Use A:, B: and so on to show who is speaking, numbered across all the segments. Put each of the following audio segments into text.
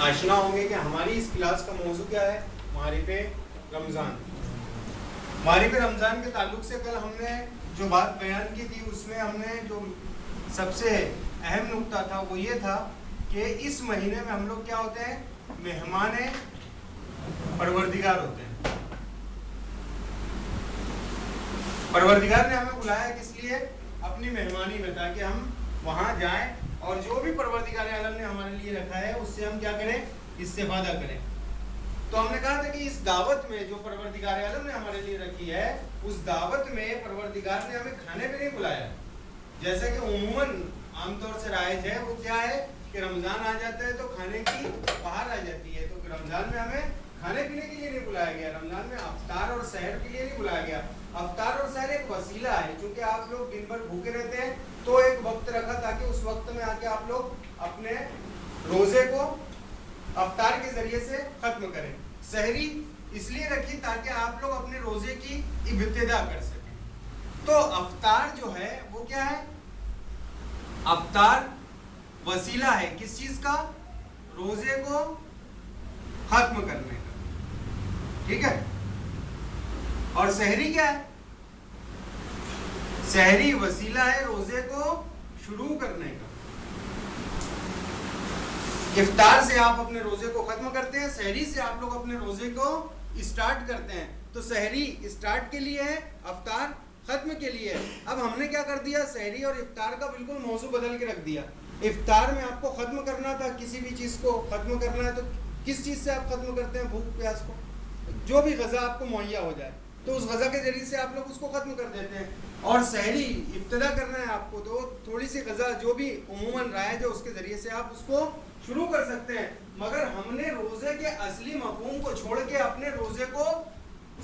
A: آشنا ہوں گے کہ ہماری اس کلاس کا موضوع کیا ہے، معارف رمضان۔ معارف رمضان کے تعلق سے کل ہم نے جو بات بیان کی تھی اس میں ہم نے جو سب سے اہم نقطہ تھا وہ یہ تھا کہ اس مہینے میں ہم لوگ کیا ہوتے ہیں، مہمان پروردگار ہوتے ہیں۔ پروردگار نے ہمیں بلایا کس لیے؟ اپنی مہمانی میں، تاکہ ہم وہاں جائیں اور جو بھی پروردگار عالم نے ہمارے لیے رکھا ہے اس سے ہم کیا کریں، استفادہ کریں۔ تو ہم نے کہا تھا کہ اس دعوت میں جو پروردگار عالم نے ہمارے لیے رکھی ہے، اس دعوت میں پروردگار نے ہمیں کھانے پہ نہیں بلایا۔ جیسا کہ عموماً عام طور سے رائج ہے وہ کیا ہے کہ رمضان آ جاتا ہے تو کھانے کی بہار آ جاتی ہے، تو رمضان میں ہمیں کھانے پینے کے لیے نہیں بلایا گیا، رمضان میں افطار اور سحر کے لیے نہیں بلایا گیا۔ افطار اور سحر ایک وسیلہ ہے، چونکہ آپ لوگ دن بھر بھوکے رہتے ہیں تو ایک وقت رکھا تاکہ اس وقت میں آ کے آپ لوگ اپنے روزے کو افطار کے ذریعے سے ختم کریں۔ سحری اس لیے رکھی تاکہ آپ لوگ اپنے روزے کی ابتدا کر سکیں۔ تو افطار جو ہے وہ کیا ہے؟ افطار وسیلہ ہے کس چیز کا؟ روزے کو ختم کرنے کا، ٹھیک ہے؟ اور سحری کیا ہے؟ سحری وسیلہ ہے روزے کو شروع کرنے کا۔ افطار سے آپ اپنے روزے کو ختم کرتے ہیں، سحری سے آپ لوگ اپنے روزے کو اسٹارٹ کرتے ہیں۔ تو سحری اسٹارٹ کے لیے ہے، افطار ختم کے لیے ہے۔ اب ہم نے کیا کر دیا، سحری اور افطار کا بالکل موضوع بدل کے رکھ دیا۔ افطار میں آپ کو ختم کرنا تھا، کسی بھی چیز کو ختم کرنا ہے تو کس چیز سے آپ ختم کرتے ہیں؟ بھوک پیاس کو، جو بھی غذا آپ کو مہیا ہو جائے تو اس غذا کے ذریعے سے آپ لوگ اس کو ختم کر دیتے ہیں۔ اور سحری ابتدا کرنا ہے آپ کو تو تھوڑی سی غذا جو بھی عموماً رائج ہے اس کے ذریعے سے آپ اس کو شروع کر سکتے ہیں۔ مگر ہم نے روزے کے اصلی مفہوم کو چھوڑ کے اپنے روزے کو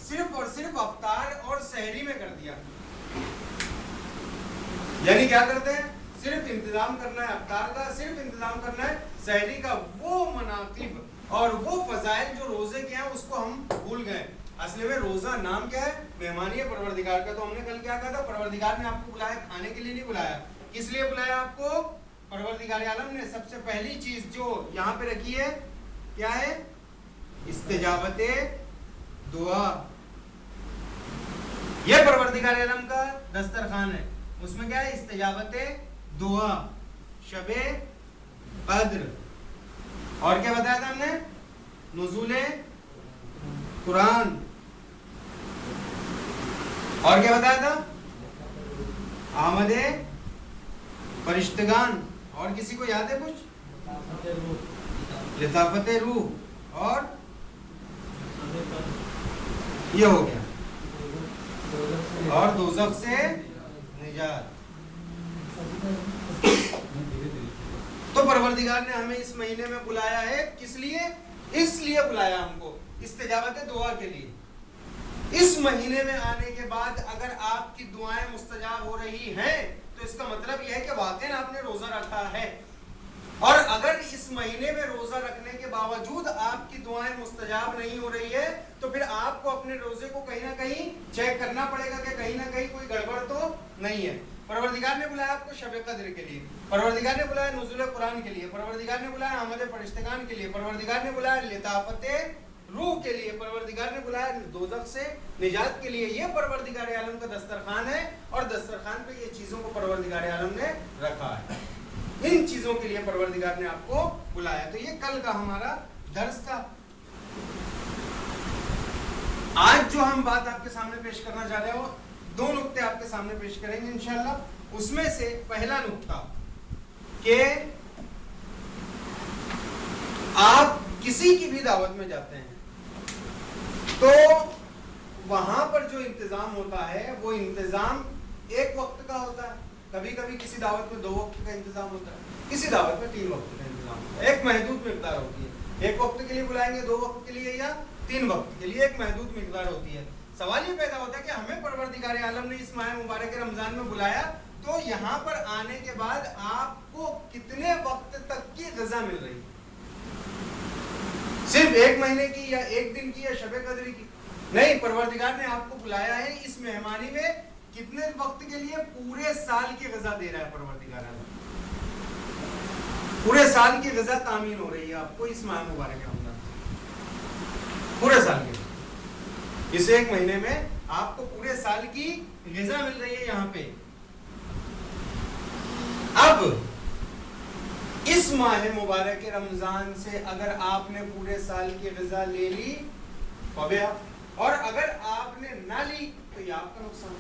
A: صرف اور صرف افطار اور سحری میں کر دیا۔ یعنی کیا کرتے ہیں؟ صرف انتظام کرنا ہے افطار کا، صرف انتظام کرنا ہے سحری کا۔ وہ مناقب اور وہ فضائل جو روزے کے ہیں اس کو ہم بھول گئے۔ اصل میں روزہ نام کیا ہے؟ مہمانی پروردگار کا۔ تو ہم نے کل کیا کہا تھا؟ پروردگار نے آپ کو بلایا کھانے کے لیے نہیں بلایا۔ کس لیے بلایا آپ کو؟ پروردگار عالم نے سب سے پہلی چیز جو یہاں پہ رکھی ہے کیا ہے؟ استجابت دعا۔ یہ پروردگار عالم کا دسترخوان ہے، اس میں کیا ہے؟ استجابت دعا، شب قدر، اور کیا بتایا تھا ہم نے؟ نزول قرآن، اور کیا بتایا تھا؟ آمد فرشتگان، اور کسی کو یاد ہے کچھ؟ لطافت روح، اور یہ ہو گیا، اور دوزخ سے نجات۔ تو پروردگار نے ہمیں اس مہینے میں بلایا ہے کس لیے؟ اس لیے بلایا ہم کو استجابت دعا کے لیے۔ اس مہینے میں آنے کے بعد اگر آپ کی دعائیں مستجاب ہو رہی ہیں تو اس کا مطلب یہ ہے کہ واقعی آپ نے روزہ رکھا ہے۔ اور اگر اس مہینے میں روزہ رکھنے کے باوجود آپ کی دعائیں مستجاب نہیں ہو رہی ہے تو پھر آپ کو اپنے روزے کو کہیں نہ کہیں چیک کرنا پڑے گا کہ کہیں نہ کہیں کوئی گڑبڑ تو نہیں ہے۔ پروردگار نے بلایا آپ کو شب قدر کے لیے، پروردگار نے بلایا نزول قرآن کے لیے، پروردگار نے بلایا آمد فرشتگان کے لیے، پروردگار نے بلایا لطافت روح کے لیے، پروردگار نے بلایا دوزخ سے نجات کے لیے۔ یہ پروردگار عالم کا دسترخوان ہے، اور دسترخوان پہ یہ چیزوں کو پروردگار عالم نے رکھا ہے۔ ان چیزوں کے لیے پروردگار نے آپ کو بلایا۔ تو یہ کل کا ہمارا درس تھا۔ آج جو ہم بات آپ کے سامنے پیش کرنا چاہ رہے ہو، دو نقطے آپ کے سامنے پیش کریں گے انشاءاللہ۔ اس میں سے پہلا نقطہ کہ آپ کسی کی بھی دعوت میں جاتے ہیں تو وہاں پر جو انتظام ہوتا ہے وہ انتظام ایک وقت کا ہوتا ہے، کبھی کبھی کسی دعوت میں 2 وقت کا انتظام ہوتا ہے، کسی دعوت میں 3 وقت کا انتظام ہوتا ہے، ایک محدود مقدار ہوتی ہے۔ 1 وقت کے لیے بلائیں گے، 2 وقت کے لیے یا 3 وقت کے لیے، ایک محدود مقدار ہوتی ہے۔ سوال یہ پیدا ہوتا ہے کہ ہمیں پروردگار عالم نے اس ماہ مبارک رمضان میں بلایا تو یہاں پر آنے کے بعد آپ کو کتنے وقت تک کی غذا مل رہی ہے؟ صرف 1 مہینے کی یا 1 دن کی یا شب قدر کی؟ نہیں، پروردگار نے آپ کو بلایا ہے اس مہمانی میں کتنے وقت کے لیے؟ پورے سال کی غذا دے رہا ہے پروردگار عالم۔ پورے سال کی غذا تامین ہو رہی ہے آپ کو اس ماہ مبارک رمضان، پورے سال کی، اس ایک مہینے میں آپ کو پورے سال کی غذا مل رہی ہے یہاں پہ۔ اب اس ماہ مبارک رمضان سے اگر آپ نے پورے سال کی غذا لے لی اور اگر آپ نے نہ لی تو یہ آپ کا نقصان۔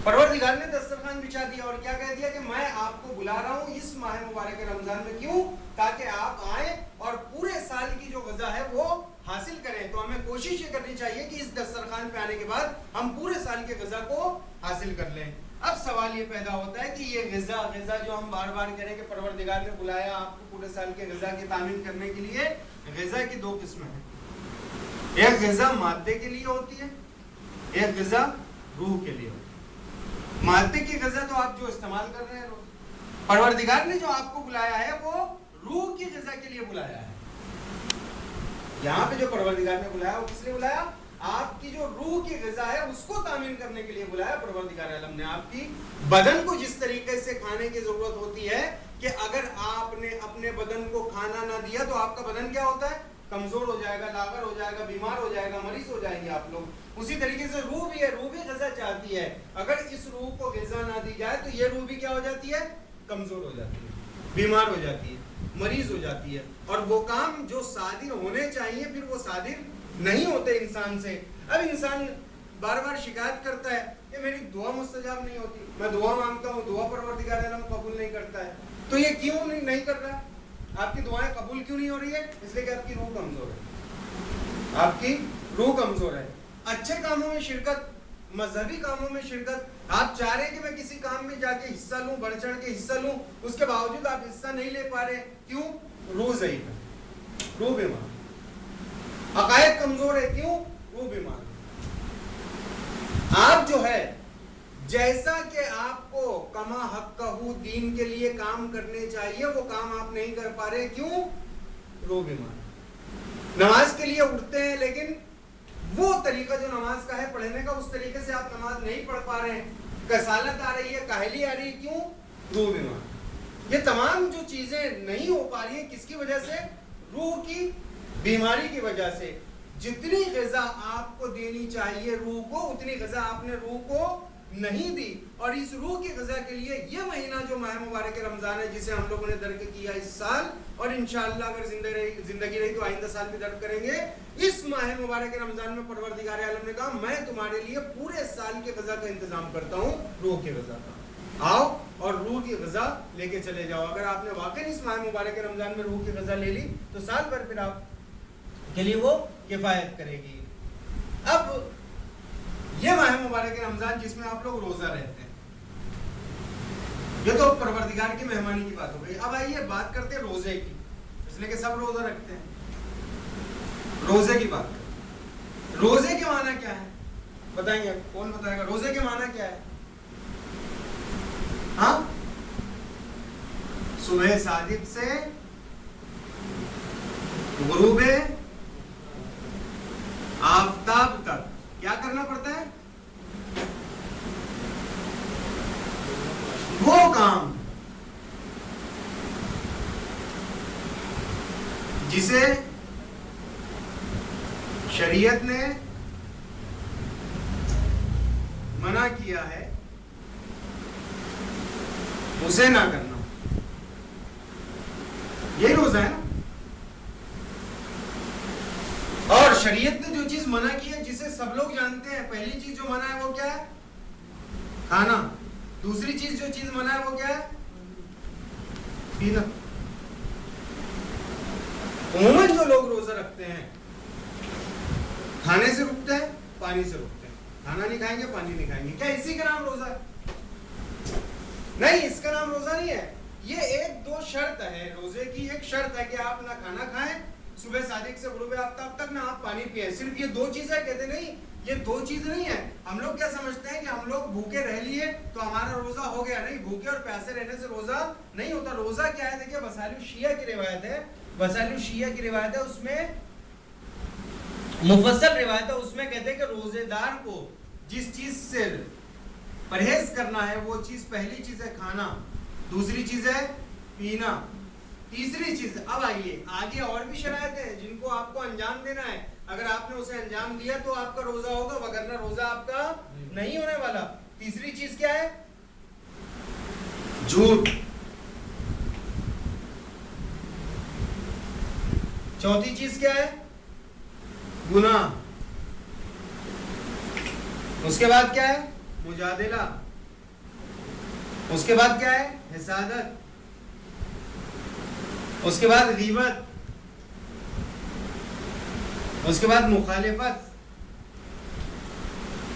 A: پروردگار نے دسترخوان بچھا دیا اور کیا کہہ دیا کہ میں آپ کو بلا رہا ہوں اس ماہ مبارک رمضان میں، کیوں؟ تاکہ آپ آئیں اور پورے سال کی جو غذا ہے وہ حاصل کریں۔ تو ہمیں کوشش یہ کرنی چاہیے کہ اس دسترخوان پہ آنے کے بعد ہم پورے سال کی غذا کو حاصل کر لیں۔ اب سوال یہ پیدا ہوتا ہے کہ یہ غذا جو ہم بار بار کریں کہ پروردگار نے بلایا آپ کو پورے سال کے غذا کی تامین کرنے کے لیے، غذا کی دو قسمیں ہیں، ایک غذا مادے کے لیے ہوتی ہے، ایک غذا روح کے لیے ہوتی ہے۔ مادے کی غذا تو آپ جو استعمال کر رہے ہیں روز، پروردگار نے جو آپ کو بلایا ہے وہ روح کی غذا کے لیے بلایا ہے۔ یہاں پہ جو پروردگار نے بلایا وہ کس لیے بلایا؟ آپ کی جو روح کی غذا ہے اس کو تامین کرنے کے لیے بلایا پروردگار عالم نے۔ آپ کی بدن کو جس طریقے سے کھانے کی ضرورت ہوتی ہے کہ اگر آپ نے اپنے بدن کو کھانا نہ دیا تو آپ کا بدن کیا ہوتا ہے؟ کمزور ہو جائے گا، لاغر ہو جائے گا، بیمار ہو جائے گا، مریض ہو جائیں گے آپ لوگ۔ اسی طریقے سے روح بھی ہے، روح بھی غذا چاہتی ہے، اگر اس روح کو غذا نہ دی جائے تو یہ روح بھی کیا ہو جاتی ہے؟ کمزور ہو جاتی ہے، بیمار ہو جاتی ہے، مریض ہو جاتی ہے، اور وہ کام جو صادر ہونے چاہیے پھر وہ صادر نہیں ہوتے انسان سے۔ اب انسان بار بار شکایت کرتا ہے کہ میری دعا مستجاب نہیں ہوتی، میں دعا مانگتا ہوں، دعا پروردگار عالم قبول نہیں کرتا ہے۔ تو یہ کیوں نہیں کر رہا؟ آپ کی دعائیں قبول کیوں نہیں ہو رہی ہے؟ اس لیے کہ آپ کی روح کمزور ہے، آپ کی روح کمزور ہے۔ اچھے کاموں میں شرکت، مذہبی کاموں میں شرکت، آپ چاہ رہے ہیں کہ میں کسی کام میں جا کے حصہ لوں، بڑھ چڑھ کے حصہ لوں، اس کے باوجود آپ حصہ نہیں لے پا رہے، کیوں؟ روح ضعیف ہے، روح بیمار، عقائد کمزور ہے، کیوں؟ روح بیمار۔ آپ جو ہے جیسا کہ آپ کو کما حقہ دین کے لیے کام کرنے چاہیے وہ کام آپ نہیں کر پا رہے، کیوں؟ روح بیمار۔ نماز کے لیے اٹھتے ہیں لیکن وہ طریقہ جو نماز کا ہے پڑھنے کا، اس طریقے سے آپ نماز نہیں پڑھ پا رہے ہیں، کسالت آ رہی ہے، کاہلی آ رہی ہے، کیوں؟ روح بیمار۔ یہ تمام جو چیزیں نہیں ہو پا رہی ہیں کس کی وجہ سے؟ روح کی بیماری کی وجہ سے۔ جتنی غذا آپ کو دینی چاہیے روح کو، اتنی غذا آپ نے روح کو نہیں دی، اور اس روح کی غذا کے لیے یہ مہینہ جو ماہ مبارک رمضان ہے جسے ہم لوگوں نے درک کیا اس سال، اور انشاءاللہ اگر زندگی رہی تو آئندہ سال بھی درک کریں گے، اس ماہ مبارک رمضان میں پروردگار عالم نے کہا میں تمہارے لیے پورے سال کی غذا کا انتظام کرتا ہوں، روح کی غذا کا، آؤ اور روح کی غذا لے کے چلے جاؤ۔ اگر آپ نے واقعی اس ماہ مبارک رمضان میں روح کی غذا لے لی تو سال بھر پھر آپ کے لیے وہ کفایت کرے گی۔ اب یہ ماہ مبارک رمضان جس میں آپ لوگ روزہ رہتے ہیں، یہ تو پروردگار کی مہمانی کی بات ہو گئی۔ اب آئیے بات کرتے ہیں روزے کی، اس لیے کہ سب روزہ رکھتے ہیں، روزے کی بات کریں۔ روزے کے معنی کیا ہے بتائیں گے؟ کون بتائے گا روزے کے معنی کیا ہے؟ ہاں، صبح صادق سے غروب آفتاب تک کیا کرنا پڑتا ہے؟ وہ کام جسے شریعت نے منع کیا ہے اسے نہ کرنا، یہی روزہ ہے نا۔ اور شریعت نے جو چیز منع کی ہے جسے سب لوگ جانتے ہیں، پہلی چیز جو منع ہے وہ کیا ہے؟ کھانا۔ دوسری چیز جو چیز منع ہے وہ کیا ہے؟ پینا۔ عموماً جو لوگ روزہ رکھتے ہیں کھانے سے رکتے ہیں، پانی سے رکتے ہیں، کھانا نہیں کھائیں گے، پانی نہیں کھائیں گے، کیا اسی کا نام روزہ ہے؟ نہیں، اس کا نام روزہ نہیں ہے۔ یہ ایک دو شرط ہے، روزے کی ایک شرط ہے کہ آپ نہ کھانا کھائیں صبح صادق سے غروب آفتاب تک، نہ آپ پانی پئیں، صرف یہ دو چیزیں کہتے نہیں، یہ دو چیز نہیں ہے۔ ہم لوگ کیا سمجھتے ہیں کہ ہم لوگ بھوکے رہ لیے تو ہمارا روزہ ہو گیا، نہیں، بھوکے اور پیاسے رہنے سے روزہ نہیں ہوتا۔ روزہ کیا ہے؟ دیکھیں وسائل الشیعہ کی روایت ہے، وسائل الشیعہ کی روایت ہے، اس میں مفصل روایت ہے، اس میں کہتے ہیں کہ روزے دار کو جس چیز سے پرہیز کرنا ہے وہ چیز، پہلی چیز ہے کھانا، دوسری چیز ہے پینا، تیسری چیز، اب آئیے آگے اور بھی شرائط ہیں جن کو آپ کو انجام دینا ہے. اگر آپ نے اسے انجام دیا تو آپ کا روزہ ہوگا، وگرنہ روزہ آپ کا نہیں ہونے والا. تیسری چیز کیا ہے؟ جھوٹ. چوتھی چیز کیا ہے؟ گناہ. اس کے بعد کیا ہے؟ مجادلہ. اس کے بعد کیا ہے؟ حسادت. اس کے بعد غیبت. اس کے بعد مخالفت.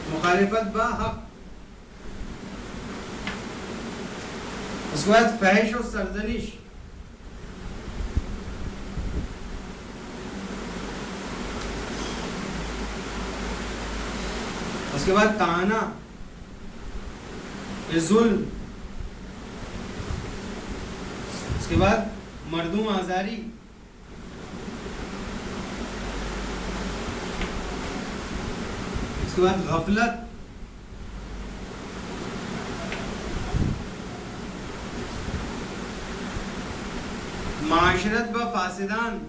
A: مخالفت با حق. اس کے بعد فحش و سرزنش. اس کے بعد طعنہ، ظلم. اس کے بعد مردم آزاری. اس کے بعد غفلت. معاشرت با فاسدان.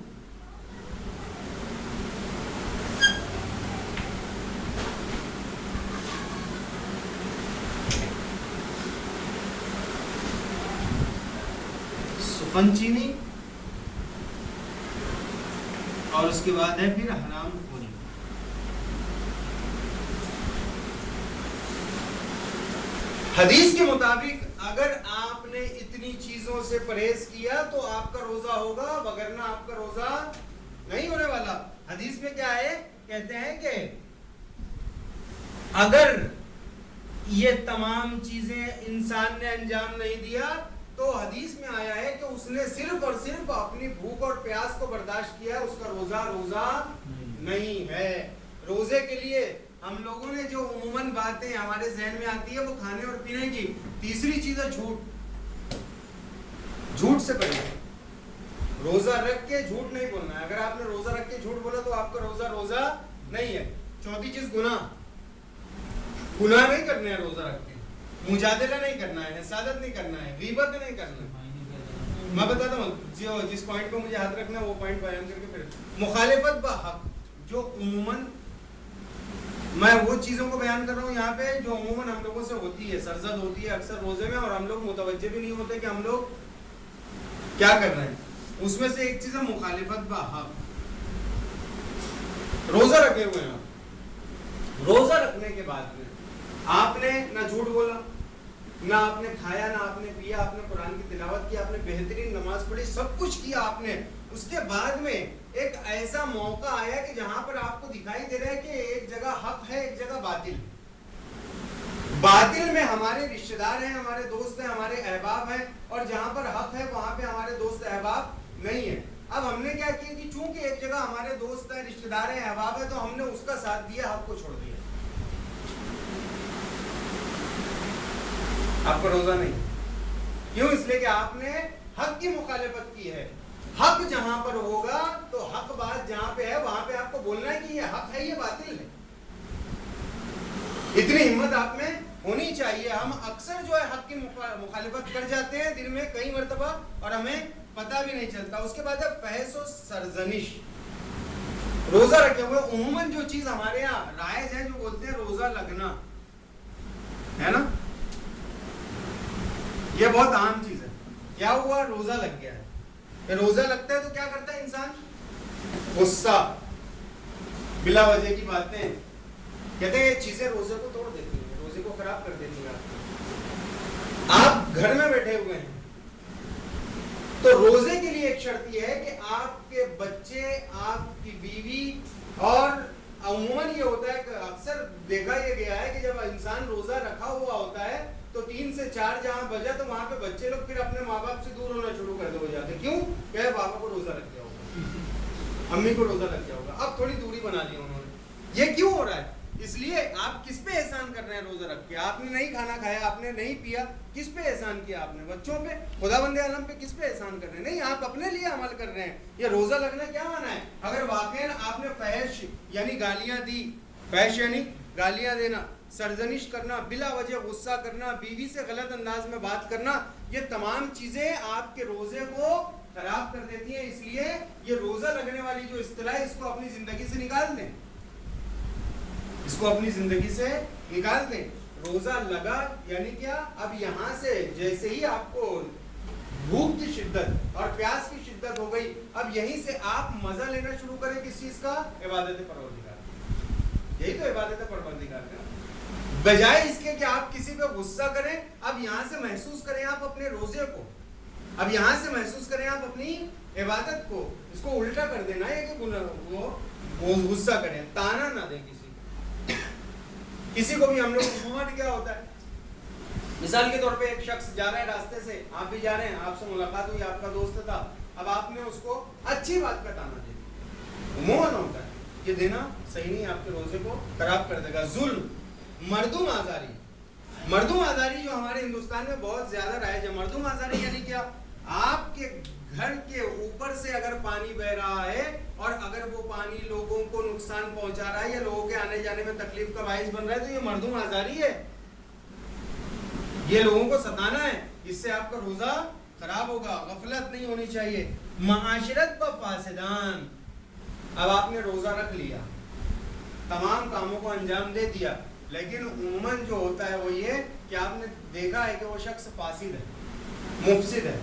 A: سخن چینی. اور اس کے بعد ہے پھر حرام خوری. حدیث کے مطابق اگر آپ نے اتنی چیزوں سے پرہیز کیا تو آپ کا روزہ ہوگا، وگرنہ آپ کا روزہ نہیں ہونے والا. حدیث میں کیا ہے؟ کہتے ہیں کہ اگر یہ تمام چیزیں انسان نے انجام نہیں دیا تو حدیث میں آیا ہے کہ اس نے صرف اور صرف اپنی بھوک اور پیاس کو برداشت کیا ہے، اس کا روزہ نہیں ہے. روزے کے لیے ہم لوگوں نے جو عموماً باتیں ہمارے ذہن میں آتی ہے وہ کھانے اور پینے کی. تیسری چیز ہے جھوٹ. جھوٹ سے پرہیز. روزہ رکھ کے جھوٹ نہیں بولنا ہے. اگر آپ نے روزہ رکھ کے جھوٹ بولا تو آپ کا روزہ نہیں ہے. چوتھی چیز گناہ نہیں کرنا ہے. روزہ رکھ کے مجادلہ نہیں کرنا ہے، حسادت نہیں کرنا ہے، غیبت نہیں کرنا ہے. میں بتاتا ہوں جس پوائنٹ پہ مجھے ہاتھ رکھنا ہے وہ پوائنٹ بیان کر کے پھر مخالفت بحق، جو عموماً میں وہ چیزوں کو بیان کر رہا ہوں یہاں پہ جو عموماً ہم لوگوں سے ہوتی ہے، سرزد ہوتی ہے اکثر روزے میں، اور ہم لوگ متوجہ بھی نہیں ہوتے کہ ہم لوگ کیا کر رہے ہیں. اس میں سے ایک چیز ہے مخالفت بحق. روزہ رکھے ہوئے ہیں. روزہ رکھنے کے بعد میں آپ نے نہ جھوٹ بولا، نہ آپ نے کھایا، نہ آپ نے پیا، آپ نے قرآن کی تلاوت کی، آپ نے بہترین نماز پڑھی، سب کچھ کیا آپ نے. اس کے بعد میں ایک ایسا موقع آیا کہ جہاں پر آپ کو دکھائی دے رہا ہے کہ ایک جگہ حق ہے، ایک جگہ باطل. باطل میں ہمارے رشتہ دار ہیں، ہمارے دوست ہیں، ہمارے احباب ہیں، اور جہاں پر حق ہے وہاں پہ ہمارے دوست احباب نہیں ہیں. اب ہم نے کیا کیا کہ چونکہ ایک جگہ ہمارے دوست ہیں، رشتہ دار ہیں، احباب ہیں، تو ہم نے اس کا ساتھ دیا، حق کو چھوڑ دیا. آپ کا روزہ نہیں. کیوں؟ اس لیے کہ آپ نے حق کی مخالفت کی ہے. حق جہاں پر ہوگا تو حق بات جہاں پہ ہے وہاں پہ آپ کو بولنا ہے کہ یہ حق ہے، یہ باطل ہے. اتنی ہمت آپ میں ہونی چاہیے. ہم اکثر جو ہے حق کی مخالفت کر جاتے ہیں دن میں کئی مرتبہ اور ہمیں پتہ بھی نہیں چلتا. اس کے بعد ہے بحث و سرزنش. روزہ رکھے ہوئے عموماً جو چیز ہمارے یہاں رائج ہے جو بولتے ہیں روزہ لگنا ہے نا، یہ بہت عام چیز ہے. کیا ہوا؟ روزہ لگ گیا ہے. روزہ لگتا ہے تو کیا کرتا ہے انسان؟ غصہ، بلا وجہ کی باتیں کہتے ہیں، یہ چیزیں روزے کو توڑ دیتی ہیں، روزے کو خراب کر دیتی ہیں. آپ گھر میں بیٹھے ہوئے ہیں تو روزے کے لیے ایک شرط یہ ہے کہ آپ کے بچے، آپ کی بیوی، اور عموماً یہ ہوتا ہے کہ اکثر دیکھا یہ گیا ہے کہ جب انسان روزہ رکھا ہوا ہوتا ہے تو 3 سے 4 جہاں بجا تو وہاں پہ بچے لوگ پھر اپنے ماں باپ سے دور ہونا شروع کر ہو جاتے. کیوں؟ کہ بابا کو روزہ لگ گیا ہوگا، امی کو روزہ لگ گیا ہوگا. اب تھوڑی دوری بنا لی انہوں نے. یہ کیوں ہو رہا ہے؟ اس لیے آپ کس پہ احسان کر رہے ہیں روزہ رکھ کے؟ آپ نے نہیں کھانا کھایا، آپ نے نہیں پیا، کس پہ احسان کیا آپ نے؟ بچوں پہ، خداوند عالم پہ کس پہ احسان کر رہے ہیں؟ نہیں، آپ اپنے لیے عمل کر رہے ہیں. یہ روزہ لگنا کیا مانا ہے؟ اگر واقعا آپ نے فحش یعنی گالیاں دی، فحش یعنی گالیاں دینا، سرزنش کرنا، بلا وجہ غصہ کرنا، بیوی سے غلط انداز میں بات کرنا، یہ تمام چیزیں آپ کے روزے کو خراب کر دیتی ہیں. اس لیے یہ روزہ لگنے والی جو اصطلاح ہے اس کو اپنی زندگی سے نکال دیں, اس کو اپنی زندگی سے نکال دیں. روزہ لگا یعنی کیا؟ اب یہاں سے جیسے ہی آپ کو بھوک کی شدت اور پیاس کی شدت ہو گئی, اب یہیں سے آپ مزہ لینا شروع کریں کس چیز کا؟ عبادت پروردگار. یہی تو عبادت پروردگار کا. بجائے اس کے کہ آپ کسی پہ غصہ کریں, اب یہاں سے محسوس کریں آپ اپنے روزے کو, اب یہاں سے محسوس کریں آپ اپنی عبادت کو. اس کو الٹا کر دینا ہے کہ وہ غصہ کریں, تانا نہ دیں کسی کو بھی. ہم لوگ گھومٹ کیا ہوتا ہے, مثال کے طور پہ ایک شخص جا رہا ہے راستے سے, آپ بھی جا رہے ہیں, آپ سے ملاقات ہوئی, آپ کا دوست تھا, اب آپ نے اس کو اچھی بات کا تانا دے دیا. عموماً ہوتا ہے, یہ دینا صحیح نہیں, آپ کے روزے کو خراب کر دے گا. ظلم, مردم آزاری. مردم آزاری جو ہمارے ہندوستان میں بہت زیادہ رائج ہے. مردم آزاری یعنی کیا؟ آپ کے گھر کے اوپر سے اگر پانی بہ رہا ہے اور اگر وہ پانی لوگوں کو نقصان پہنچا رہا ہے یا لوگوں کے آنے جانے میں تکلیف کا باعث بن رہا ہے تو یہ مردم آزاری ہے, یہ لوگوں کو ستانا ہے. اس سے آپ کا روزہ خراب ہوگا. غفلت نہیں ہونی چاہیے. معاشرت پر فاسدان, اب آپ نے روزہ رکھ لیا, تمام کاموں کو انجام دے دیا, لیکن عموماً جو ہوتا ہے وہ یہ کہ آپ نے دیکھا ہے کہ وہ شخص فاسد ہے, مفسد ہے,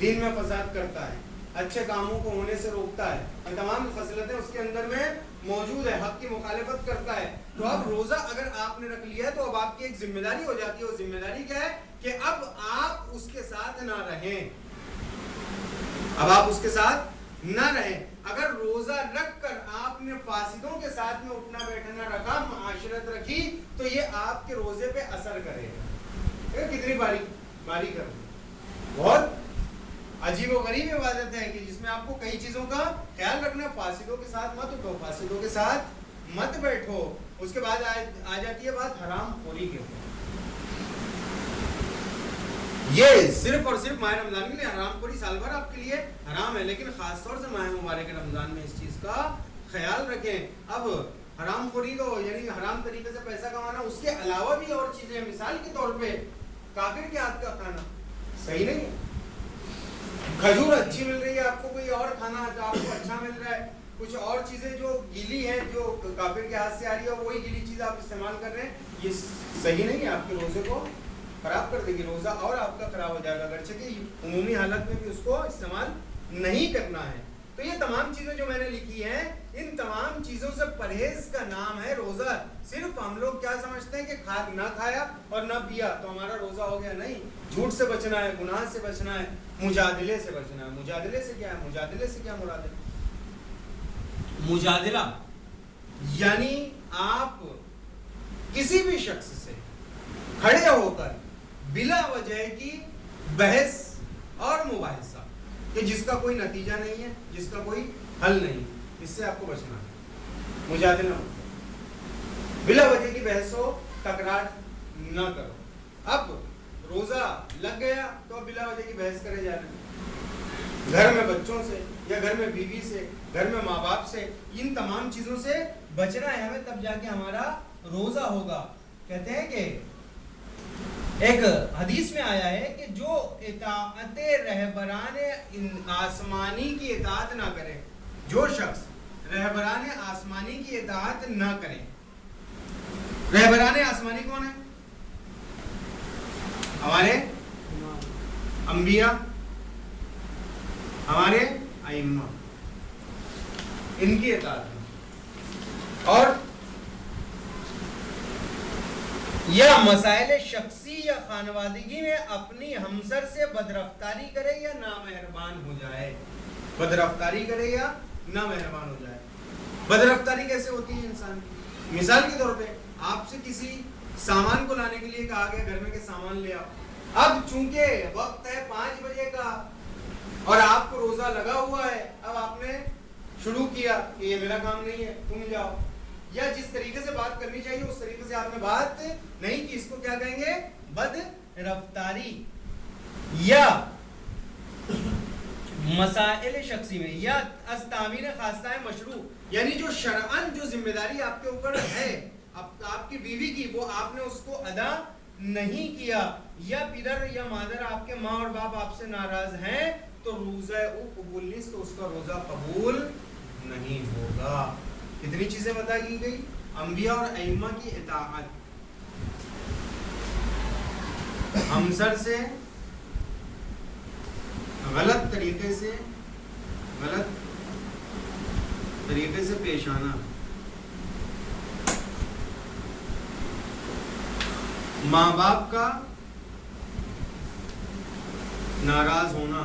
A: دین میں فساد کرتا ہے, اچھے کاموں کو ہونے سے روکتا ہے, اور تمام خصلتیں اس کے اندر میں موجود ہے, حق کی مخالفت کرتا ہے. تو اب روزہ اگر آپ نے رکھ لیا ہے تو اب آپ کی ایک ذمہ داری ہو جاتی ہے. وہ ذمہ داری کیا ہے کہ اب آپ اس کے ساتھ نہ رہیں, اب آپ اس کے ساتھ نہ رہیں. اگر روزہ رکھ کر آپ نے فاسدوں کے ساتھ میں اٹھنا بیٹھنا رکھا, معاشرت رکھی, تو یہ آپ کے روزے پہ اثر کرے گا. کتنی باریک ہے, بہت عجیب و غریب عبادت ہے کہ جس میں آپ کو کئی چیزوں کا خیال رکھنا. فاسدوں کے ساتھ مت اٹھو, فاسدوں کے ساتھ مت بیٹھو. اس کے بعد آ جاتی ہے بات حرام خوری کے اوپر. یہ صرف اور صرف ماہ رمضان کے لیے حرام خوری سال بھر آپ کے لیے حرام ہے, لیکن خاص طور سے ماہ مبارک رمضان میں اس چیز کا خیال رکھیں. اب حرام خوری تو یعنی حرام طریقے سے پیسہ کمانا, اس کے علاوہ بھی اور چیزیں ہیں. مثال کے طور پہ کافر کے ہاتھ کا کھانا صحیح نہیں ہے. کھجور اچھی مل رہی ہے آپ کو, کوئی اور کھانا آپ کو اچھا مل رہا ہے, کچھ اور چیزیں جو گیلی ہیں جو کافر کے ہاتھ سے آ رہی ہے وہی گیلی چیز آپ استعمال کر رہے ہیں, یہ صحیح نہیں ہے. آپ کے روزے کو خراب کر دے گی, روزہ اور آپ کا خراب ہو جائے گا, اگرچہ کہ عمومی حالت میں بھی اس کو استعمال نہیں کرنا ہے. تو یہ تمام چیزیں جو میں نے لکھی ہیں, ان تمام چیزوں سے پرہیز کا نام ہے روزہ. صرف ہم لوگ کیا سمجھتے ہیں کہ نہ کھایا اور نہ پیا تو ہمارا روزہ ہو گیا. نہیں, جھوٹ سے بچنا ہے, گناہ سے بچنا ہے, مجادلے سے بچنا ہے. مجادلے سے کیا ہے؟ مجادلے سے کیا مراد ہے؟ مجادلہ یعنی آپ کسی بھی شخص سے کھڑے ہو کر بلا وجہ کی بحث اور مباحثہ کہ جس کا کوئی نتیجہ نہیں ہے, جس کا کوئی حل نہیں, اس سے آپ کو بچنا ہے. مجادلہ بلا وجہ کی بحث ہو, تکرار نہ کرو. اب روزہ لگ گیا تو بلا وجہ کی بحث کرے جا رہے ہیں, گھر میں بچوں سے یا گھر میں بیوی سے, گھر میں ماں باپ سے, ان تمام چیزوں سے بچنا ہے ہمیں, تب جا کے ہمارا روزہ ہوگا. کہتے ہیں کہ ایک حدیث میں آیا ہے کہ جو اطاعت رہبران آسمانی کی اطاعت نہ کرے, جو شخص رہبران آسمانی کی اطاعت نہ کرے. رہبران آسمانی کون ہے؟ ہمارے انبیاء, ہمارے ائمہ, ان کی اطاعت میں, اور یا مسائل شخصی یا خانوادگی میں اپنی ہمسر سے بدرفتاری کرے یا نامہربان ہو جائے. بدرفتاری کرے یا نامہربان ہو جائے. بدرفتاری کیسے ہوتی ہے انسان کی؟ مثال کے طور پہ آپ سے کسی سامان کو لانے کے لیے کہا گیا گھر میں کہ سامان لے آؤ. اب چونکہ وقت ہے 5 بجے کا اور آپ کو روزہ لگا ہوا ہے, اب آپ نے شروع کیا کہ یہ میرا کام نہیں ہے, تم جاؤ. یا جس طریقے سے بات کرنی چاہیے اس طریقے سے آپ نے بات نہیں کی, اس کو کیا کہیں گے؟ بد رفتاری. یا مسائل شخصی میں, یا از تعمیر خاصہ مشروع, یعنی جو شرعاً جو ذمہ داری آپ کے اوپر ہے آپ کی بیوی کی, وہ آپ نے اس کو ادا نہیں کیا. یا پدر یا مادر, آپ کے ماں اور باپ آپ سے ناراض ہیں تو روزہ او قبول نیست، تو اس کا روزہ قبول نہیں ہوگا. کتنی چیزیں بتا کی گئی؟ انبیاء اور ائمہ کی اطاعت، ہمسر سے غلط طریقے سے پیش آنا، ماں باپ کا ناراض ہونا،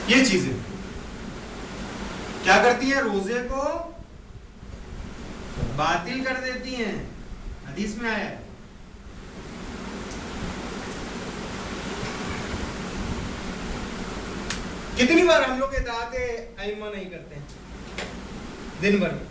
A: یہ چیزیں کیا کرتی ہیں؟ روزے کو باطل کر دیتی ہیں. حدیث میں آیا ہے. کتنی بار ہم لوگ اطاعت ائمہ نہیں کرتے ہیں دن بھر میں؟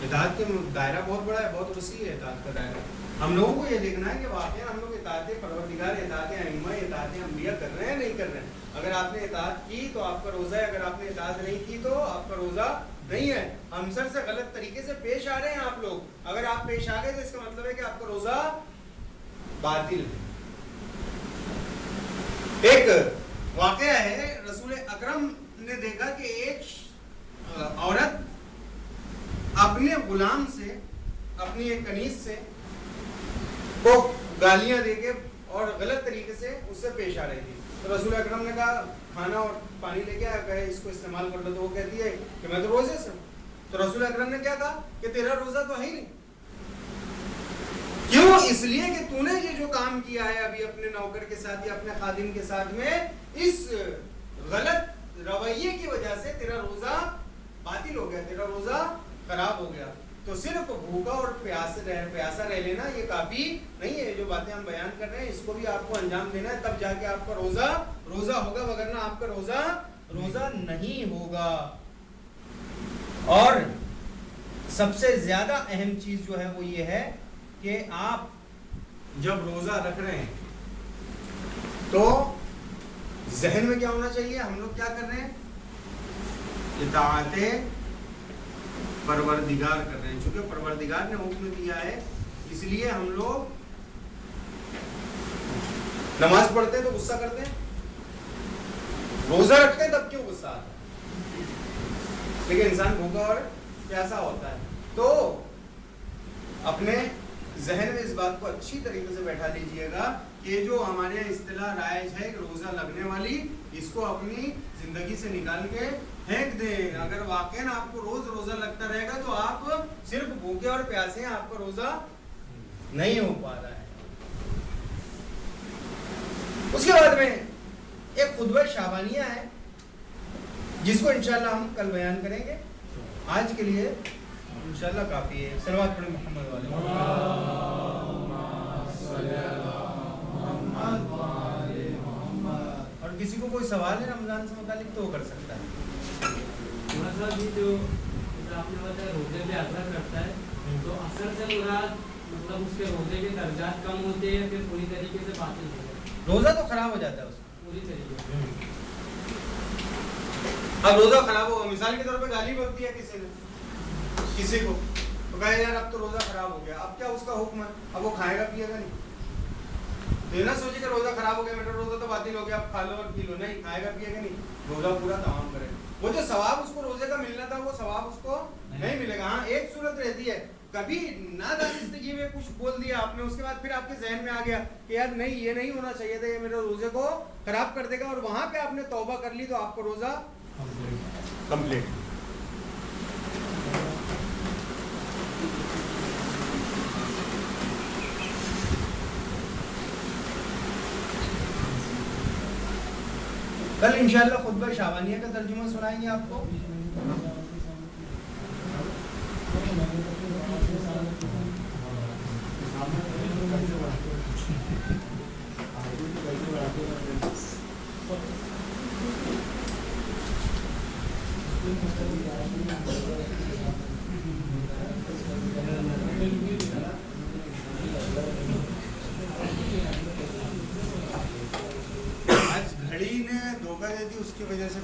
A: اطاعت کا دائرہ بہت بڑا ہے، بہت وسیع ہے اطاعت کا دائرہ. ہم لوگوں کو یہ دیکھنا ہے کہ واقعی ہم لوگ اطاعت پروردگار، اطاعت ائمہ، اطاعت انبیاء کر رہے ہیں نہیں کر رہے ہیں. اگر آپ نے اطاعت کی تو آپ کا روزہ ہے، اگر آپ نے اطاعت نہیں کی تو آپ کا روزہ نہیں ہے. ہمسر سے غلط طریقے سے پیش آ رہے ہیں آپ لوگ، اگر آپ پیش آ گئے تو اس کا مطلب ہے کہ آپ کا روزہ باطل ہے. ایک واقعہ ہے، رسول اکرم نے دیکھا کہ ایک عورت اپنے غلام سے، اپنی ایک کنیز سے کو گالیاں دے کے اور غلط طریقے سے اس سے پیش آ رہی تھی. تو رسول اکرم نے کہا کھانا اور پانی لے کے آیا، کہے اس کو استعمال کر لو. تو وہ کہتی ہے کہ میں تو روزے سے ہوں. تو رسول اکرم نے کیا کہا کہ تیرا روزہ تو ہے ہی نہیں. کیوں؟ اس لیے کہ تو نے یہ جو کام کیا ہے ابھی اپنے نوکر کے ساتھ یا اپنے خادم کے ساتھ میں، اس غلط رویے کی وجہ سے تیرا روزہ باطل ہو گیا، تیرا روزہ خراب ہو گیا. تو صرف بھوکا اور پیاسا رہ لینا یہ کافی نہیں ہے. جو باتیں ہم بیان کر رہے ہیں اس کو بھی آپ کو انجام دینا ہے، تب جا کے آپ کا روزہ ہوگا، وگرنہ آپ کا روزہ نہیں ہوگا. اور سب سے زیادہ اہم چیز جو ہے وہ یہ ہے کہ آپ جب روزہ رکھ رہے ہیں تو ذہن میں کیا ہونا چاہیے؟ ہم لوگ کیا کر رہے ہیں؟ اطاعت پروردگار کر رہے ہیں. چونکہ پروردگار نے حکم دیا ہے، اس لیے ہم لوگ نماز پڑھتے ہیں تو غصہ کرتے ہیں، روزہ رکھتے ہیں تب کیوں غصہ آتا ہے؟ لیکن انسان بھوکا اور پیاسا ہوتا ہے. تو اپنے ذہن میں اس بات کو اچھی طریقے سے بیٹھا لیجئے گا کہ جو ہمارے یہاں اصطلاح رائج ہے روزہ لگنے والی، اس کو اپنی زندگی سے نکال کے پھینک دیں. اگر واقعاً آپ کو روزہ لگتا رہے گا تو آپ صرف بھوکے اور پیاسے ہیں، آپ کا روزہ نہیں ہو پا رہا ہے. اس کے بعد میں ایک خطبہ شعبانیہ ہے جس کو انشاءاللہ ہم کل بیان کریں گے. آج کے لیے انشاءاللہ کافی ہے. صلوات پڑھیں محمد والے. اور کسی کو کوئی سوال ہے رمضان سے متعلق تو وہ کر سکتا ہے.
B: جو آپ نے بتایا روزے پہ اثر کرتا ہے، تو اثر سے مراد مطلب اس کے روزے کے درجات کم ہوتے ہیں یا پھر پوری طریقے سے باطل ہوتا ہے؟
A: روزہ تو خراب ہو جاتا ہے اس کا
B: پوری طریقے سے.
A: اب روزہ خراب ہوگا، مثال کے طور پہ گالی بک دیا کسی کو تو کہا یار اب تو روزہ خراب ہو گیا، اب کیا اس کا حکم ہے؟ اب وہ کھائے گا پیے گا نہیں. تو یہ نہ سوچے کہ روزہ خراب ہو گیا، میرا روزہ تو باطل ہو گیا، اب کھا لو اور پی لو. نہیں، کھائے گا پیے گا نہیں، روزہ پورا تمام کرے گا. وہ جو ثواب اس کو روزے کا ملنا تھا وہ ثواب اس کو نہیں ملے گا. ہاں ایک صورت رہتی ہے، کبھی نادانستگی میں کچھ بول دیا آپ نے، اس کے بعد پھر آپ کے ذہن میں آ گیا کہ یار نہیں یہ نہیں ہونا چاہیے تھا، یہ میرے روزے کو خراب کر دے گا، اور وہاں پہ آپ نے توبہ کر لی تو آپ کو روزہ کمپلیٹ. کل انشاءاللہ خطبہ شعبانیہ کا ترجمہ سنائیں گے آپ کو. آج گھڑی نے دھوکہ دے دی، اس کی وجہ سے